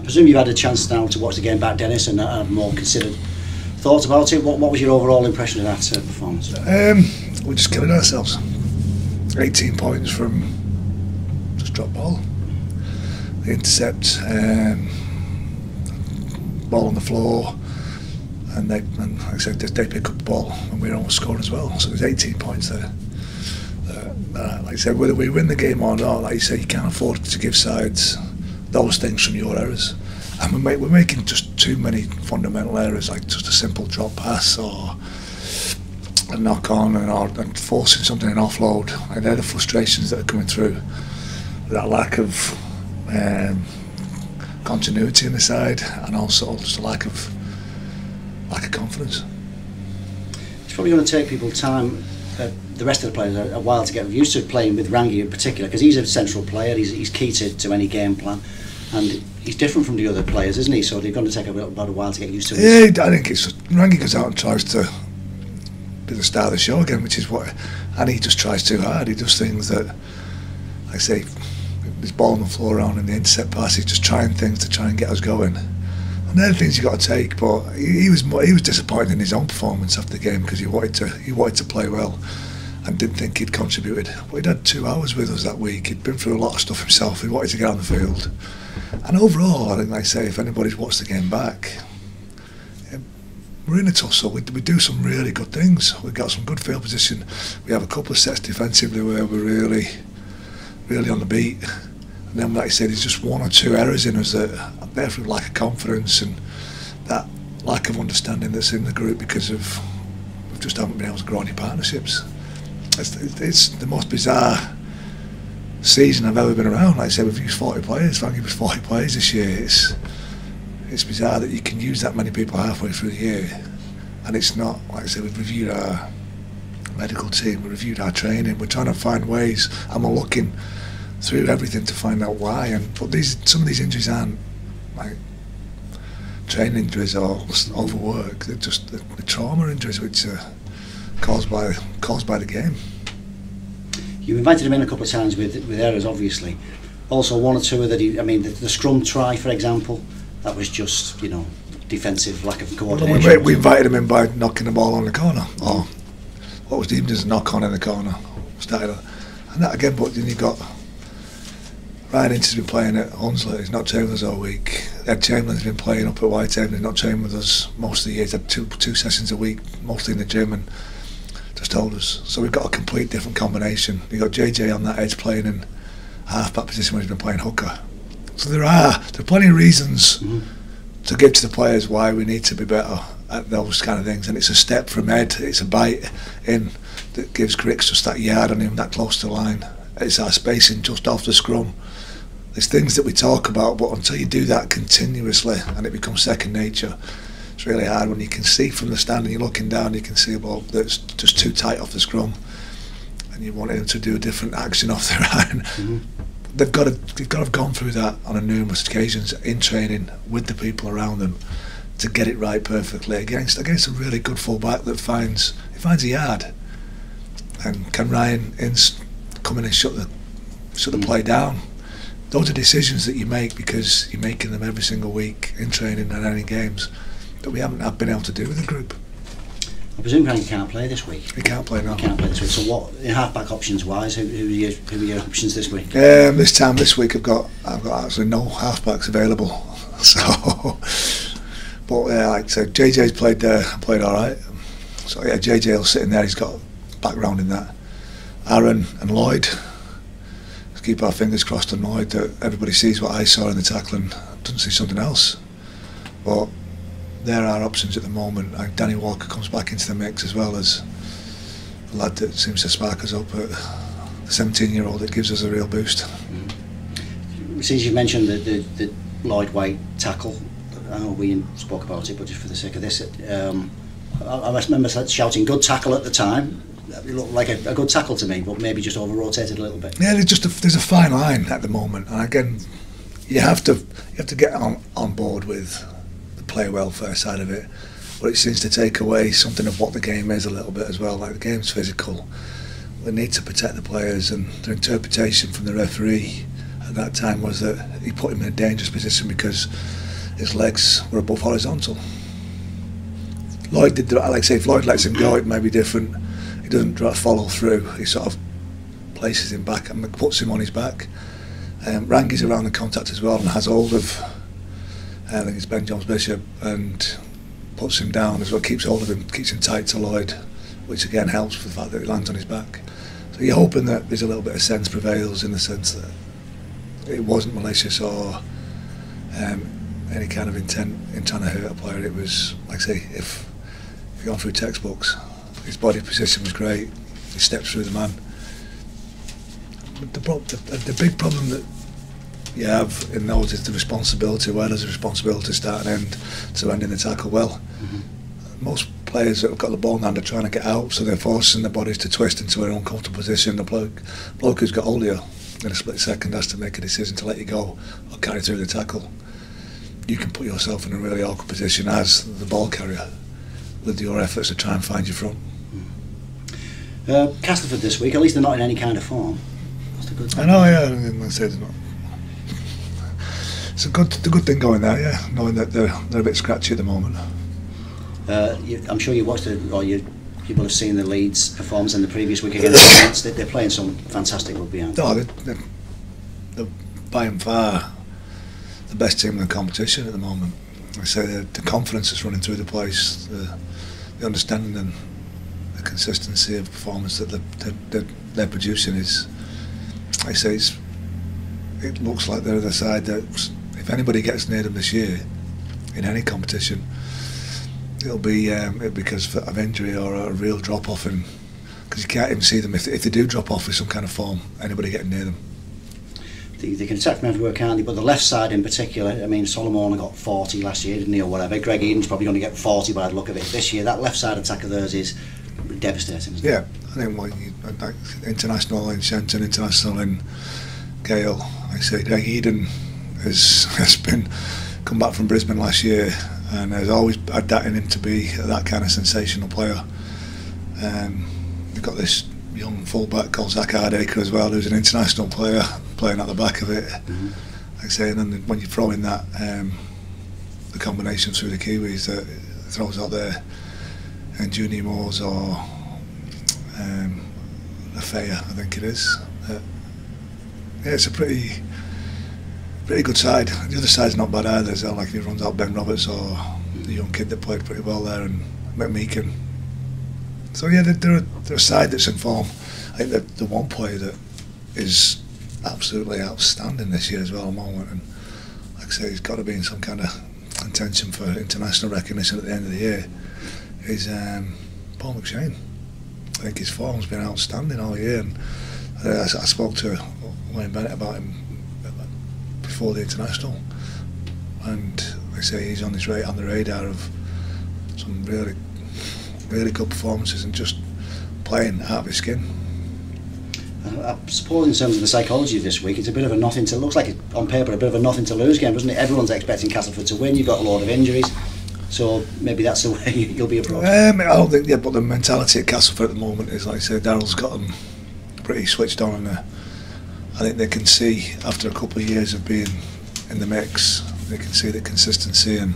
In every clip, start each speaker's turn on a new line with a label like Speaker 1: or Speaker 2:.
Speaker 1: presume you've had a chance now to watch the game back, Dennis, and have more considered thoughts about it. What was your overall impression of that performance?
Speaker 2: We just killed ourselves. 18 points from just drop ball, the intercept, ball on the floor, and like I said, they pick up the ball and we almost scored as well. So there's 18 points there. Like I said, whether we win the game or not, like you say, you can't afford to give sides those things from your errors. And we're making just too many fundamental errors, like just a simple drop pass or a knock on and forcing something an offload. Like they're the frustrations that are coming through. That lack of continuity in the side, and also just a lack of confidence.
Speaker 1: It's probably going to take people time, the rest of the players, a while to get used to playing with Rangi in particular, because he's a central player, he's key to any game plan, and he's different from the other players, isn't he? So they're going to take about a while to get used to it.
Speaker 2: Yeah, I think it's Rangi goes out and tries to be the star of the show again, which is what, and he just tries too hard. He does things that, like I say, his ball on the floor around in the intercept pass, he's just trying things to try and get us going. And they're the things you got to take. But he was disappointed in his own performance after the game because he wanted to play well and didn't think he'd contributed. But he'd had 2 hours with us that week. He'd been through a lot of stuff himself. He wanted to get on the field. And overall, I think, like I say, if anybody's watched the game back, we're in a tussle. We do some really good things. We've got some good field position. We have a couple of sets defensively where we're really on the beat. And then, like I said, there's just 1 or 2 errors in us that are there through lack of confidence and that lack of understanding that's in the group because we just haven't been able to grow any partnerships. It's the most bizarre season I've ever been around. Like I said, we've used 40 players. Frankie was 40 players this year. It's bizarre that you can use that many people halfway through the year, and it's not. Like I said, we've reviewed our medical team, we reviewed our training. We're trying to find ways, and we're looking through everything to find out why. But some of these injuries aren't like training injuries or overwork. They're just the trauma injuries which are caused by the game.
Speaker 1: You invited him in a couple of times with errors, obviously. Also, 1 or 2 that the scrum try, for example, that was just defensive lack of coordination.
Speaker 2: We invited him in by knocking the ball on the corner, or what was deemed as a knock on in the corner. And that again, but then you've got Ryan Ince has been playing at Hunslet, he's not training with us all week. Ed Chamberlain's been playing up at Whitehaven, he's not training with us most of the year. He's had two sessions a week, mostly in the gym, and just told us. So we've got a complete different combination. You've got JJ on that edge playing in half-back position when he's been playing hooker. So there are plenty of reasons to give to the players why we need to be better at those kind of things, and it's a step from Ed, it's a bite in that gives Grix just that yard on him, that close to the line. It's our spacing just off the scrum. There's things that we talk about, but until you do that continuously and it becomes second nature, it's really hard. When you can see from the stand and you're looking down, you can see a ball that's just too tight off the scrum and you want him to do a different action off their iron. They've got to have gone through that on numerous occasions in training with the people around them to get it right perfectly against a really good full-back that finds a yard. And can Ryan Ince come in and shut the play down? Those are decisions that you make because you're making them every single week in training and in games that we haven't been able to do with the group.
Speaker 1: I presume Rangi can't play this week.
Speaker 2: He can't play now.
Speaker 1: He can't play this week. So what, in half-back options wise, who are your options this week?
Speaker 2: This week I've got actually no half-backs available. So, but like I said, JJ's played all right. So yeah, JJ will sit in there. He's got background in that. Aaron and Lloyd. Let's keep our fingers crossed on Lloyd that everybody sees what I saw in the tackling, doesn't see something else. But there are options at the moment. Like Danny Walker comes back into the mix as well as a lad that seems to spark us up. At the 17-year-old that gives us a real boost.
Speaker 1: Since you mentioned the Lloyd White tackle, I know we spoke about it, but just for the sake of this, I remember shouting "good tackle" at the time. It looked like a good tackle to me, but maybe just over-rotated a little bit. Yeah,
Speaker 2: there's a fine line at the moment, and again, you have to get on board with the player welfare side of it, but it seems to take away something of what the game is a little bit as well. Like the game's physical, we need to protect the players, and their interpretation from the referee at at that time was that he put him in a dangerous position because his legs were above horizontal. Lloyd did, like I say, if Lloyd lets him go, it may be different. He doesn't follow through. He sort of places him back and puts him on his back. Rangi's around the contact as well and has hold of, I think it's Ben Jones Bishop, and puts him down as well, keeps hold of him, keeps him tight to Lloyd, which again helps for the fact that he lands on his back. So you're hoping that there's a little bit of sense prevails, in the sense that it wasn't malicious or any kind of intent in trying to hurt a player. It was, like I say, if you've gone through textbooks, his body position was great, he steps through the man. But the big problem that you have in those is the responsibility. Where does the responsibility start and end to ending the tackle well? Most players that have got the ball in hand are trying to get out, so they're forcing their bodies to twist into an uncomfortable position. The bloke who's got hold of you in a split second has to make a decision to let you go or carry through the tackle. You can put yourself in a really awkward position as the ball carrier with your efforts to try and find your front.
Speaker 1: Castleford this week, at least they're not in any kind of form. That's the good thing.
Speaker 2: I know, yeah, I say it's not. It's a good thing going there, yeah, knowing that they're a bit scratchy at the moment.
Speaker 1: I'm sure you watched it, or you will have seen the Leeds performance in the previous week against the Leeds. They're playing some fantastic rugby, aren't they?
Speaker 2: No, they're by and far the best team in the competition at the moment. I say the confidence is running through the place, the understanding and the consistency of performance that they're producing is, I say, it looks like they're the side that if anybody gets near them this year in any competition, it'll be because of injury or a real drop off, and because you can't even see them if they do drop off with some kind of form, anybody getting near them.
Speaker 1: They can attack from everywhere, can't they? But the left side in particular, I mean, Solomon got 40 last year, didn't he, or whatever. Greg Eden's probably going to get 40 by the look of it this year. That left side attack of theirs is devastating, isn't it?
Speaker 2: Yeah, I think like international in Shenton, international in Gale. I say Greg Eden has been come back from Brisbane last year and has always had that in him to be that kind of sensational player. We've got this young fullback called Zach Hardacre as well, who's an international player playing at the back of it. Like I say, and then when you throw in that the combination through the Kiwis that throws out there, and Junior Moores or Afea, I think it is. Yeah, it's a pretty good side. The other side's not bad either. So like he runs out Ben Roberts or the young kid that played pretty well there, and McMeekin. So yeah, they're a side that's in form. I think that the one player that is absolutely outstanding this year as well at the moment, and like I say, he's got to be in some kind of intention for international recognition at the end of the year, is Paul McShane. I think his form's been outstanding all year, and I spoke to Wayne Bennett about him before the international, and like I say, he's on the radar of some really good performances and just playing out of his skin.
Speaker 1: I suppose in terms of the psychology of this week, it's a bit of a nothing to, looks like it on paper a bit of a nothing to lose game, doesn't it? Everyone's expecting Castleford to win. You've got a lot of injuries, so maybe that's the way you'll be approached.
Speaker 2: I don't think, yeah, but the mentality at Castleford at the moment is, like I say, Daryl's got them pretty switched on, and I think they can see after a couple of years of being in the mix, they can see that consistency and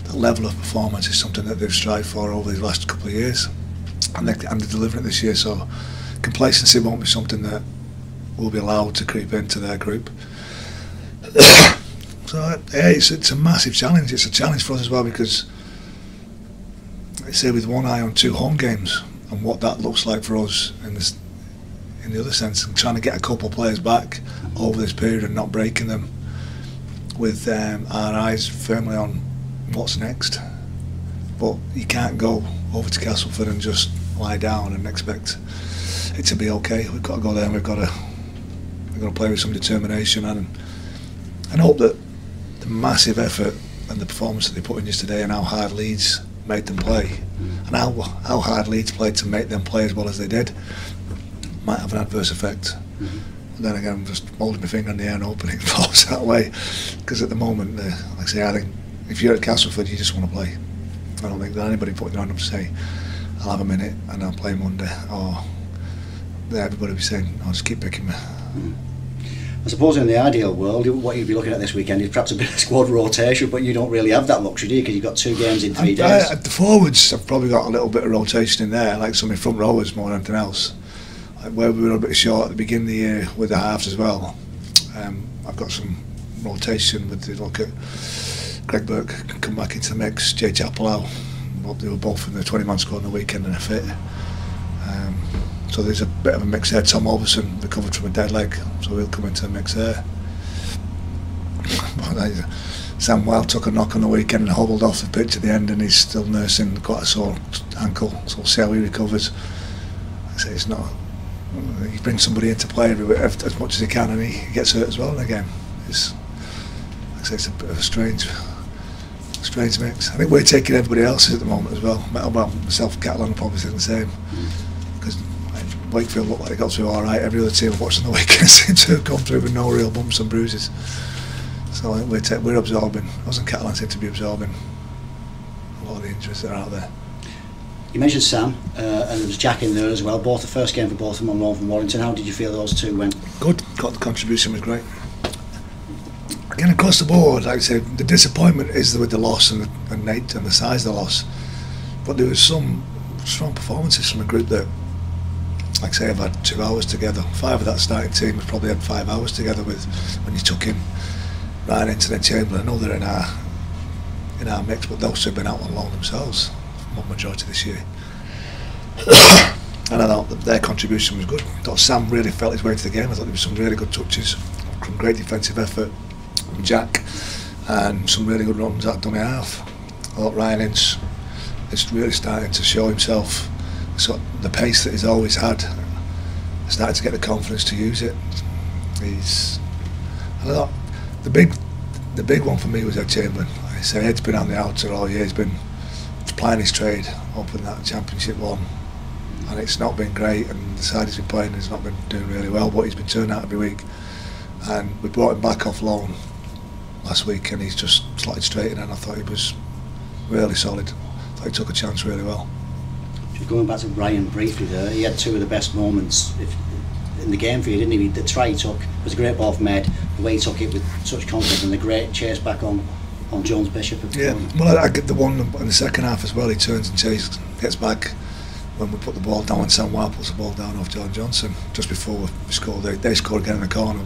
Speaker 2: the level of performance is something that they've strived for over the last couple of years, and they're delivering it this year. So complacency won't be something that will be allowed to creep into their group. So yeah, it's a massive challenge. It's a challenge for us as well, because I say with one eye on 2 home games and what that looks like for us in the other sense, and trying to get a couple of players back over this period and not breaking them, with our eyes firmly on what's next. But you can't go over to Castleford and just lie down and expect it to be okay. We've got to go there and we've got to play with some determination and hope that the massive effort and the performance that they put in yesterday and how hard Leeds made them play and how hard Leeds played to make them play as well as they did might have an adverse effect. But then again, I'm just holding my finger in the air and hoping it falls that way, because at the moment, like I say, I think if you're at Castleford, you just want to play. I don't think that anybody putting their hand up to say, I'll have a minute and I'll play Monday, or everybody will be saying, I'll just keep picking me.
Speaker 1: I suppose in the ideal world, what you'd be looking at this weekend is perhaps a bit of squad rotation, but you don't really have that luxury, do you? Because you've got 2 games in 3 days.
Speaker 2: At the forwards, I've probably got a little bit of rotation in there, like some in front rowers more than anything else. Like where we were a bit short at the beginning of the year with the halves as well. I've got some rotation with the look at Greg Burke can come back into the mix, Jay Chapel, they were both in the 20-man squad on the weekend and a fit. So there's a bit of a mix there. Tom Alverson recovered from a dead leg, so he'll come into the mix there. Sam Wild took a knock on the weekend and hobbled off the pitch at the end, and he's still nursing quite a sore ankle, so we'll see how he recovers. Like I say, it's not. He brings somebody into play as much as he can, and he gets hurt as well. And again, it's, like I say, it's a bit of a strange mix. I think we're taking everybody else at the moment as well. Well, myself and Catalan are probably saying the same. Because Wakefield looked like they got through all right. Every other team watching the weekend seemed to have gone through with no real bumps and bruises. So I think we're absorbing. Us and Catalan seem to be absorbing a lot of the injuries that are out there.
Speaker 1: You mentioned Sam, and there was Jack in there as well. Both the first game for both of them on loan from Warrington. How did you feel those two went?
Speaker 2: Good. Got the contribution was great. Again, across the board, like I say, the disappointment is with the loss and the size of the loss. But there was some strong performances from a group that, like I say, have had 2 hours together. 5 of that starting team has probably had 5 hours together with when you took in Ryan Inton and Chamberlain. I know they're in our mix, but those two have been out on loan themselves for the majority of this year. And I thought that their contribution was good. I thought Sam really felt his way to the game. I thought there was some really good touches, some great defensive effort from Jack, and some really good runs at dummy half. I thought Ryan Ince is really starting to show himself. So the pace that he's always had, started to get the confidence to use it. I thought the big one for me was Ed Chamberlain. Like I say, Ed's been on the outer all year. He's been plying his trade up in that Championship 1, and it's not been great. And the side he's been playing has not been doing really well, but he's been turning out every week. And we brought him back off loan last week, and he's just slotted straight in, and I thought he was really solid. I thought he took a chance really well.
Speaker 1: Just going back to Ryan briefly there, he had 2 of the best moments in the game for you, didn't he? The try he took was a great ball from Ed, the way he took it with such confidence, and the great chase back on Jones Bishop.
Speaker 2: Yeah, well, I get the one in the second half as well. He turns and chases, gets back when we put the ball down, and Sam Wild puts the ball down off John Johnson just before we scored. They scored again in the corner.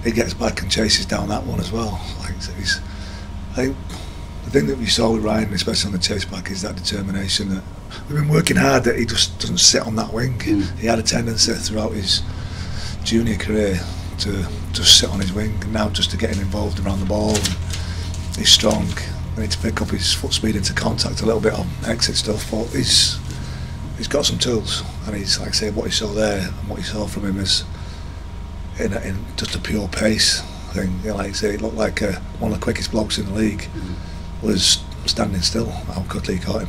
Speaker 2: He gets back and chases down that one as well. Like I think the thing that we saw with Ryan, especially on the chase back, is that determination. That we've been working hard that he just doesn't sit on that wing. He had a tendency throughout his junior career to just sit on his wing, and now just to getting involved around the ball. And he's strong. We need to pick up his foot speed into contact a little bit on exit stuff, but he's got some tools, and he's, like I say, what he saw there and what he saw from him is in just a pure pace thing. You know, like I say, it looked like one of the quickest blokes in the league was standing still. How quickly he caught him.